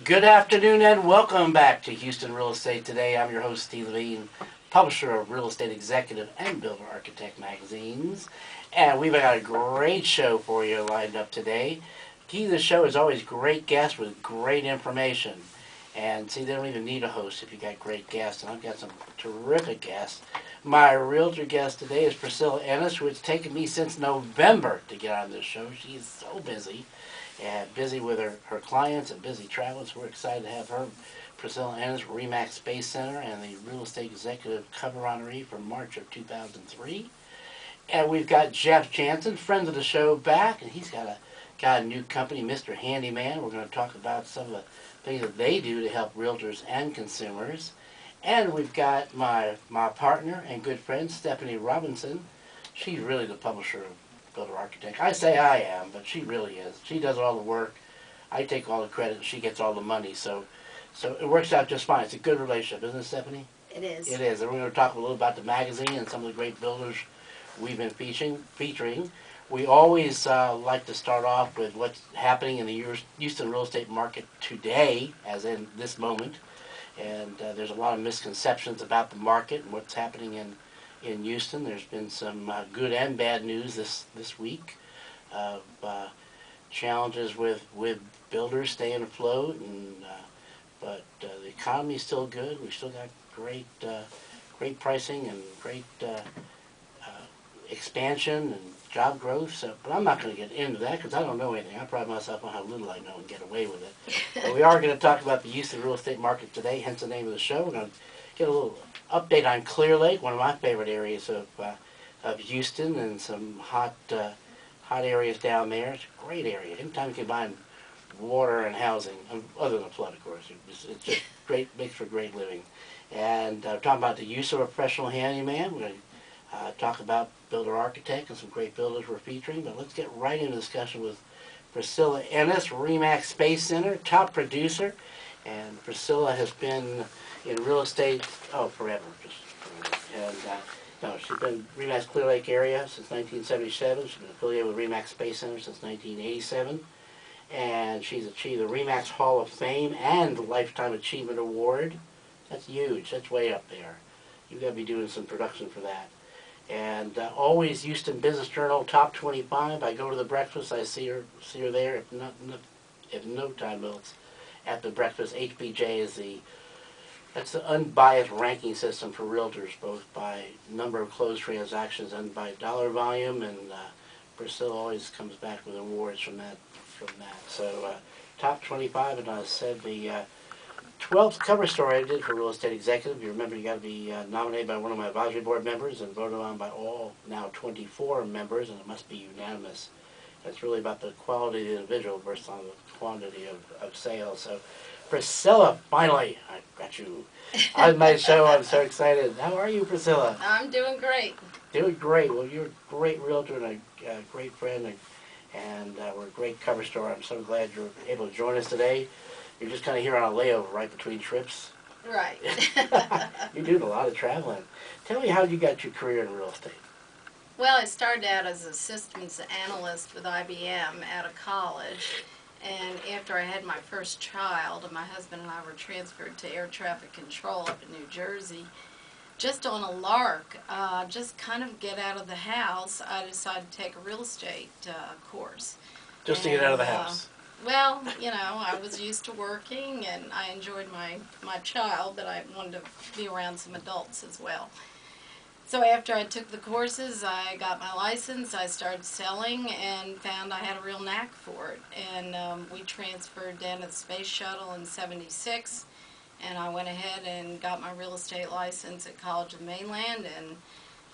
Good afternoon and welcome back to Houston Real Estate Today. I'm your host, Steve Levine, publisher of Real Estate Executive and Builder Architect magazines. And we've got a great show for you lined up today. Key to the show is always great guests with great information. And see, they don't even need a host if you got great guests. And I've got some terrific guests. My realtor guest today is Priscilla Ennis, who it's taken me since November to get on this show. She's so busy. And busy with her clients and busy traveling, so we're excited to have her. Priscilla Ennis, RE/MAX Space Center, and the Real Estate Executive cover honoree from March of 2003. And we've got Jeff Jansen, friend of the show, back, and he's got a new company, Mr. Handyman. We're going to talk about some of the things that they do to help realtors and consumers. And we've got my partner and good friend, Stephanie Robinson. She's really the publisher of Builder Architect. I say I am, but she really is. She does all the work. I take all the credit, and she gets all the money. So it works out just fine. It's a good relationship, isn't it, Stephanie? It is. It is. And we're going to talk a little about the magazine and some of the great builders we've been featuring. We always like to start off with what's happening in the Houston real estate market today, as in this moment. And there's a lot of misconceptions about the market and what's happening in Houston. There's been some good and bad news this week of challenges with builders staying afloat, but the economy is still good. We've still got great pricing and great expansion and job growth. So, but I'm not going to get into that because I don't know anything. I pride myself on how little I know and get away with it. But we are going to talk about the Houston real estate market today, hence the name of the show. We're going to get a little update on Clear Lake, one of my favorite areas of Houston, and some hot areas down there. It's a great area. Anytime you can find water and housing, other than flood, of course, it's just great, makes for great living. And talking about the use of a professional handyman. We're going to talk about Builder Architect and some great builders we're featuring. But let's get right into the discussion with Priscilla Ennis, RE/MAX Space Center, top producer. And Priscilla has been in real estate, forever. She's been RE/MAX Clear Lake area since 1977. She's been affiliated with RE/MAX Space Center since 1987. And she's achieved the RE/MAX Hall of Fame and the Lifetime Achievement Award. That's huge. That's way up there. You've got to be doing some production for that. And always Houston Business Journal top 25. I go to the breakfast. I see her there. If no time else at the breakfast. HBJ is that's the unbiased ranking system for realtors, both by number of closed transactions and by dollar volume. And Priscilla always comes back with awards from that. So top 25, and I said the 12th cover story I did for Real Estate Executive. You remember you got to be nominated by one of my advisory board members and voted on by all now 24 members, and it must be unanimous. It's really about the quality of the individual versus on the quantity of sales. So, Priscilla, finally, I got you on my show. I'm so excited. How are you, Priscilla? I'm doing great. Doing great. Well, you're a great realtor and a great friend, and we're a great cover story. I'm so glad you're able to join us today. You're just kind of here on a layover right between trips. Right. You're doing a lot of traveling. Tell me how you got your career in real estate. Well, I started out as a systems analyst with IBM out of college, and after I had my first child, my husband and I were transferred to air traffic control up in New Jersey. Just on a lark, just kind of get out of the house, I decided to take a real estate course. Just to get out of the house? Well, I was used to working, and I enjoyed my child, but I wanted to be around some adults as well. So after I took the courses, I got my license, I started selling, and found I had a real knack for it. And we transferred down to the Space Shuttle in '76, and I went ahead and got my real estate license at College of the Mainland, and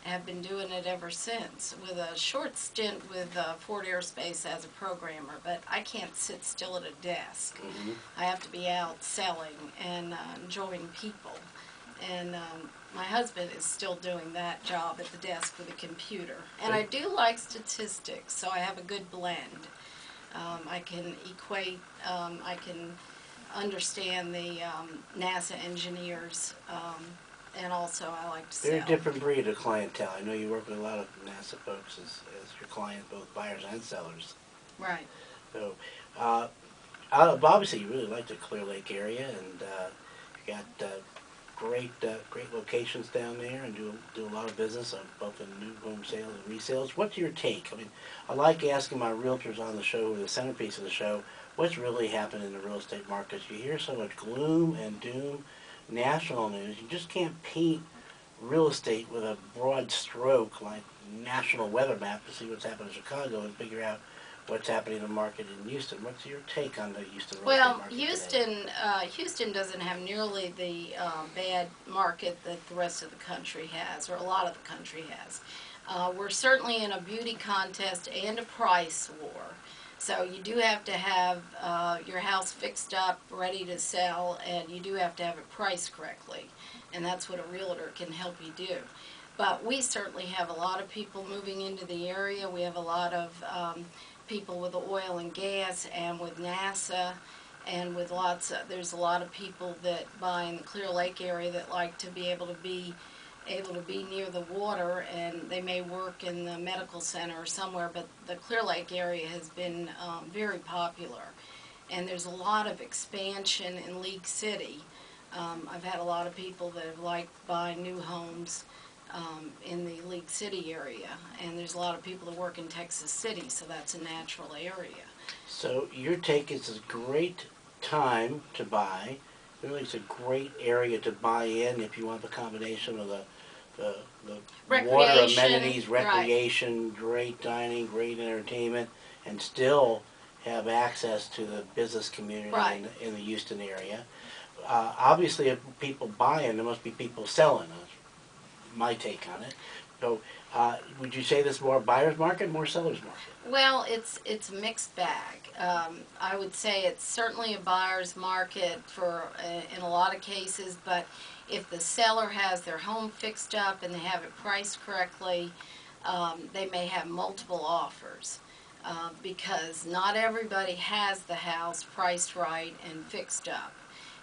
have been doing it ever since, with a short stint with Ford Aerospace as a programmer. But I can't sit still at a desk. Mm-hmm. I have to be out selling and enjoying people. And my husband is still doing that job at the desk with a computer. And I do like statistics, so I have a good blend. I can equate, I can understand the NASA engineers, and also I like to sell. They're a different breed of clientele. I know you work with a lot of NASA folks as your client, both buyers and sellers. Right. So Obviously, you really like the Clear Lake area, and you got great locations down there, and do a lot of business on both in new home sales and resales. What's your take? I mean, I like asking my realtors on the show, the centerpiece of the show, what's really happening in the real estate markets. You hear so much gloom and doom, national news. You just can't paint real estate with a broad stroke like national weather map to see what's happening in Chicago and figure out what's happening in the market in Houston. What's your take on the Houston real estate Well, market today? Houston doesn't have nearly the bad market that the rest of the country has, or a lot of the country has. We're certainly in a beauty contest and a price war. So you do have to have your house fixed up, ready to sell, and you do have to have it priced correctly. And that's what a realtor can help you do. But we certainly have a lot of people moving into the area. We have a lot of people with oil and gas and with NASA and with there's a lot of people that buy in the Clear Lake area that like to be able to be near the water, and they may work in the medical center or somewhere, but the Clear Lake area has been very popular. And there's a lot of expansion in League City. I've had a lot of people that have liked buying new homes in the League City area, and there's a lot of people that work in Texas City, so that's a natural area. So your take is a great time to buy. Really, it's a great area to buy in if you want the combination of the water amenities, recreation, right. great dining, great entertainment, and still have access to the business community Right. in the Houston area. Obviously, if people buying, there must be people selling. My take on it. So, would you say this is more buyer's market, more seller's market? Well, it's a mixed bag. I would say it's certainly a buyer's market in a lot of cases, but if the seller has their home fixed up and they have it priced correctly, they may have multiple offers. Because not everybody has the house priced right and fixed up.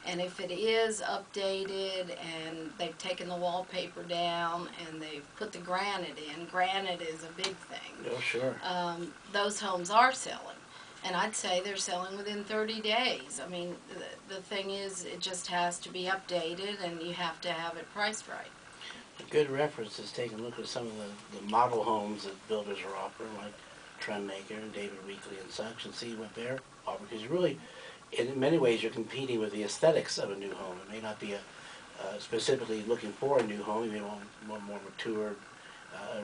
And if it is updated and they've taken the wallpaper down and they've put the granite in, granite is a big thing. Oh, sure. Those homes are selling. And I'd say they're selling within 30 days. I mean, the thing is, it just has to be updated and you have to have it priced right. A good reference is taking a look at some of the model homes that builders are offering, like Trendmaker and David Weekley and such, and see what they're offering. Because you really, in many ways, you're competing with the aesthetics of a new home. It may not be specifically looking for a new home. You may want more mature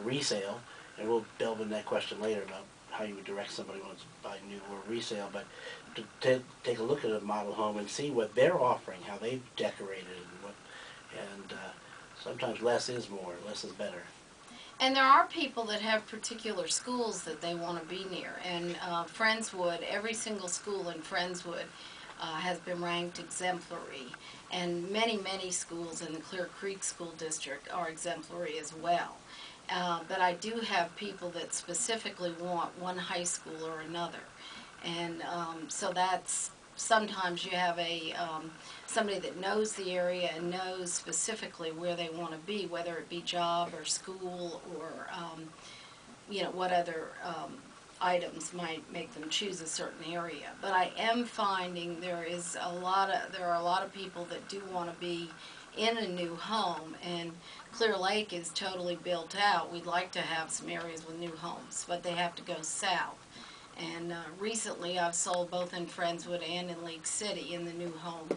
resale, and we'll delve into that question later about how you would direct somebody who wants to buy new or resale. But to take a look at a model home and see what they're offering, how they've decorated, and sometimes less is more, less is better. And there are people that have particular schools that they want to be near. And Friendswood, every single school in Friendswood has been ranked exemplary. And many schools in the Clear Creek School District are exemplary as well. But I do have people that specifically want one high school or another. And so that's, sometimes you have somebody that knows the area and knows specifically where they want to be, whether it be job or school or what other items might make them choose a certain area. But I am finding there are a lot of people that do want to be in a new home, and Clear Lake is totally built out. We'd like to have some areas with new homes, but they have to go south. And recently I've sold both in Friendswood and in League City in the new home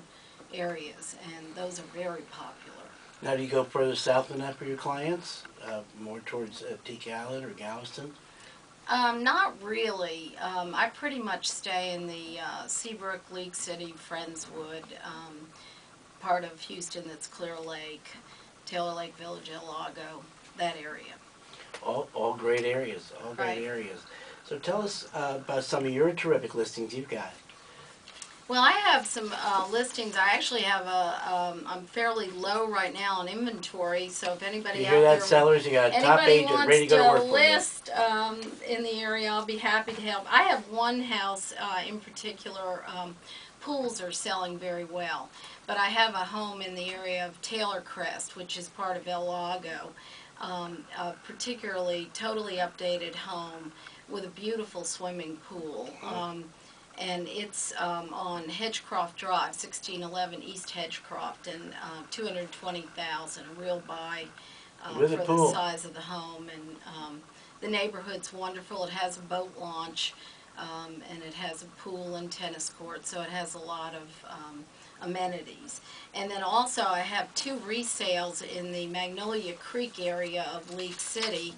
areas, and those are very popular. Now, do you go further south than that for your clients? More towards Teak Island or Galveston? Not really. I pretty much stay in the Seabrook, League City, Friendswood, part of Houston that's Clear Lake, Taylor Lake Village, El Lago, that area. All great areas, all great areas. So tell us about some of your terrific listings you've got. Well, I have some listings. I actually have I'm fairly low right now on inventory, so if anybody You out hear that, there, sellers? You got a top agent ready to go to work for you. list in the area, I'll be happy to help. I have one house in particular. Pools are selling very well, but I have a home in the area of Taylor Crest, which is part of El Lago, a particularly totally updated home with a beautiful swimming pool. and it's on Hedgecroft Drive, 1611 East Hedgecroft, and 220,000, a real buy With a for the pool. size of the home. And the neighborhood's wonderful. It has a boat launch, and it has a pool and tennis court, so it has a lot of amenities. And then also I have 2 resales in the Magnolia Creek area of League City.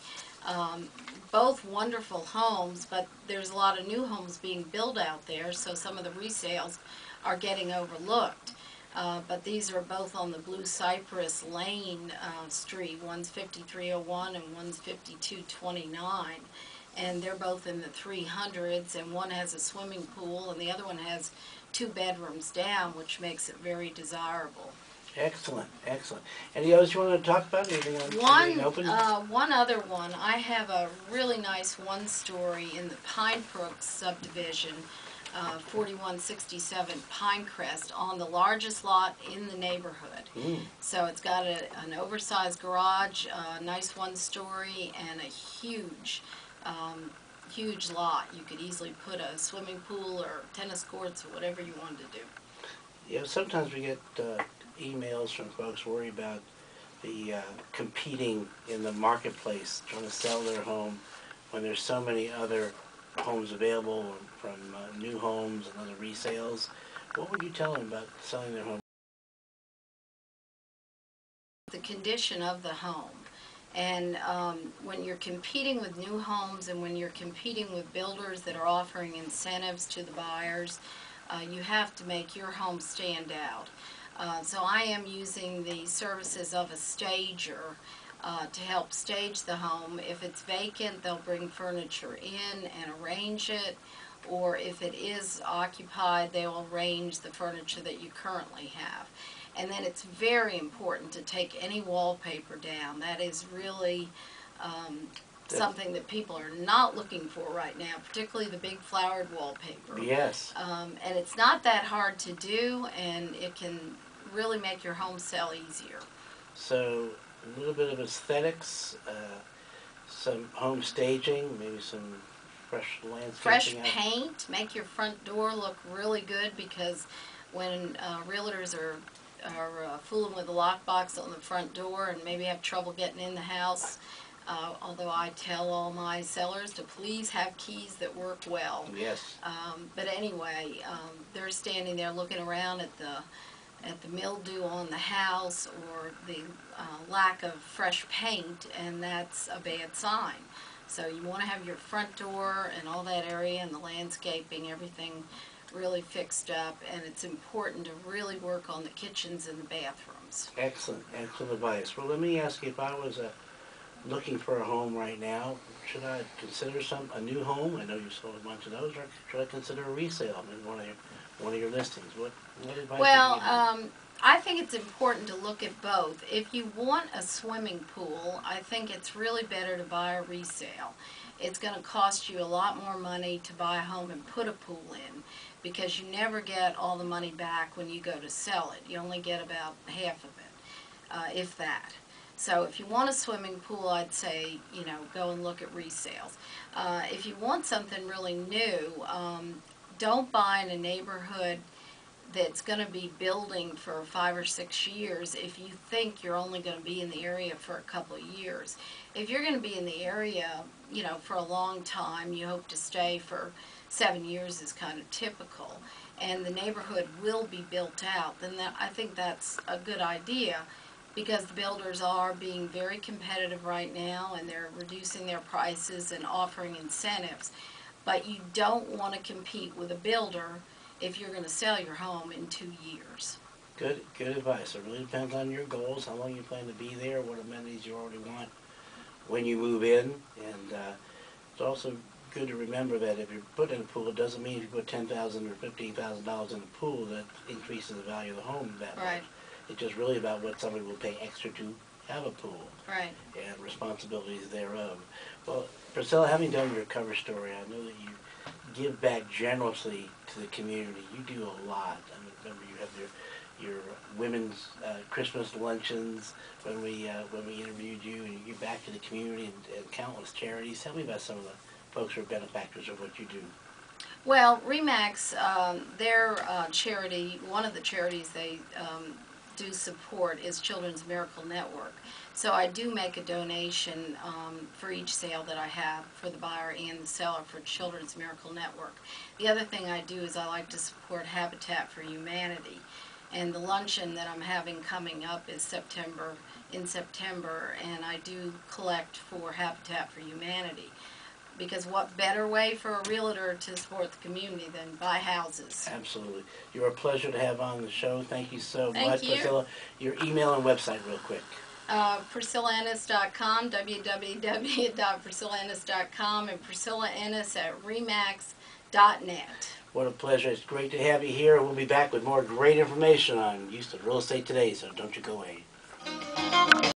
Both wonderful homes, but there's a lot of new homes being built out there, so some of the resales are getting overlooked. But these are both on the Blue Cypress Lane street. One's 5301 and one's 5229. And they're both in the 300s, and one has a swimming pool and the other one has 2 bedrooms down, which makes it very desirable. Excellent, excellent. Any others you want to talk about? Anything open? One other one. I have a really nice 1-story in the Pine Brook subdivision, 4167 Pinecrest, on the largest lot in the neighborhood. So it's got an oversized garage, a nice 1-story, and a huge lot. You could easily put a swimming pool or tennis courts or whatever you wanted to do. Yeah, sometimes we get emails from folks worried about the competing in the marketplace, trying to sell their home when there's so many other homes available from new homes and other resales. What would you tell them about selling their home? The condition of the home. And when you're competing with new homes and when you're competing with builders that are offering incentives to the buyers, you have to make your home stand out. So I am using the services of a stager to help stage the home. If it's vacant, they'll bring furniture in and arrange it, or if it is occupied, they'll arrange the furniture that you currently have. And then it's very important to take any wallpaper down. That is really something that people are not looking for right now, particularly the big flowered wallpaper. Yes. And it's not that hard to do, and it can really make your home sell easier. So a little bit of aesthetics, some home staging, maybe some fresh landscaping. Fresh paint, make your front door look really good, because when realtors are fooling with the lockbox on the front door and maybe have trouble getting in the house, although I tell all my sellers to please have keys that work well. Yes. But anyway, they're standing there looking around at the mildew on the house or the lack of fresh paint, and that's a bad sign. So you want to have your front door and all that area and the landscaping, everything really fixed up, and it's important to really work on the kitchens and the bathrooms. Excellent, excellent advice. Well, let me ask you, if I was looking for a home right now, should I consider a new home? I know you sold a bunch of those, or should I consider a resale in one of your listings? What advice? Well, I think it's important to look at both. If you want a swimming pool, I think it's really better to buy a resale. It's going to cost you a lot more money to buy a home and put a pool in, because you never get all the money back when you go to sell it. You only get about half of it, if that. So if you want a swimming pool, I'd say, go and look at resales. If you want something really new, don't buy in a neighborhood that's going to be building for 5 or 6 years if you think you're only going to be in the area for a couple of years. If you're going to be in the area, for a long time, you hope to stay for 7 years is kind of typical, and the neighborhood will be built out, then I think that's a good idea, because the builders are being very competitive right now, and they're reducing their prices and offering incentives. But you don't want to compete with a builder if you're going to sell your home in 2 years. Good advice. It really depends on your goals, how long you plan to be there, what amenities you already want when you move in, and it's also good to remember that if you're putting in a pool, it doesn't mean if you put $10,000 or $15,000 in the pool that increases the value of the home that much. It's just really about what somebody will pay extra to have a pool. Right. And responsibilities thereof. Well, Priscilla, having done your cover story, I know that you give back generously to the community. You do a lot. I mean, remember, you have your women's Christmas luncheons when we interviewed you, and you give back to the community and countless charities. Tell me about some of the folks who are benefactors of what you do. Well, Remax, their charity, one of the charities they do support is Children's Miracle Network. So I do make a donation for each sale that I have for the buyer and the seller for Children's Miracle Network. The other thing I do is I like to support Habitat for Humanity. And the luncheon that I'm having coming up is in September, and I do collect for Habitat for Humanity. Because what better way for a realtor to support the community than buy houses? Absolutely. You're a pleasure to have on the show. Thank you so Thank much, you. Priscilla. Your email and website real quick. PriscillaEnnis.com, www.PriscillaEnnis.com, and Priscilla Ennis at Remax.net. What a pleasure. It's great to have you here. We'll be back with more great information on Houston Real Estate Today, so don't you go away.